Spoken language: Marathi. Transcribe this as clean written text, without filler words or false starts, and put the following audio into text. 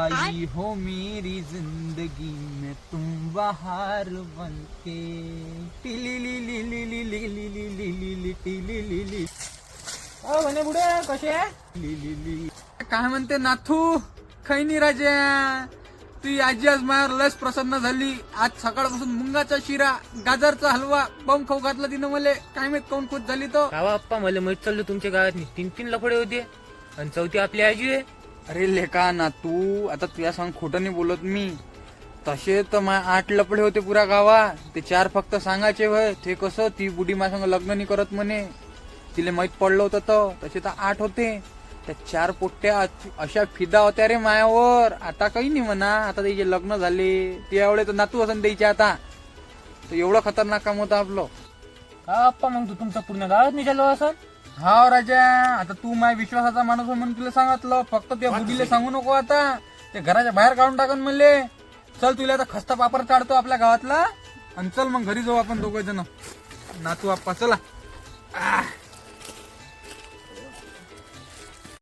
आई हो मेरी जिंदगी में तुम बहार बनके टिली ली ली ली ली ली ली ली ली ली ली टिली ली ली म्हणे बुडे कसे ली ली ली काय म्हणते नाथू खैनी राजा ती आजी आज माझ्यावर लस प्रसन्न झाली. आज सकाळपासून मुंगाचा शिरा गाजरचा हलवा बम खाऊ घातला तिनं मला. काय माहित कोण खुश झाली तो. गावा अप्पा मला माहित चाललं तुमच्या गावात 3 लफडे होते आणि चौथी आपली आजी आहे. अरे लेका ना तू आता तुझ्या सांग खोटं नाही बोलत मी. तसे तर 8 लपडे होते पुऱ्या गावात. ते 4 फक्त सांगायचे वय. ते कसं ती बुढी माझ्या संग लग्न नाही करत म्हणे. तिला माहित पडलं होतं तर. तसे तर 8 होते. त्या 4 पोट्ट्या अशा फिदा होत्या रे मायावर. आता काही नाही म्हणा. आता त्याचे लग्न झाले. ते एवढे तर नातू असं द्यायचे आता. तर एवढं खतरनाक काम होतं आपलं. अप्पा मग तू तुमचा पूर्ण गावात निघालो असं. हा राजा आता तू माझ्या विश्वासाचा माणूस म्हणून तुला सांगितलं. फक्त त्या बुडीला सांगू नको आता. ते घराच्या बाहेर काढून टाकन म्हणले. चल तुला आता खस्ता पापड काढतो आपल्या गावातला आणि चल मग घरी जाऊ आपण दोघं जण. नातू आप्पा चला.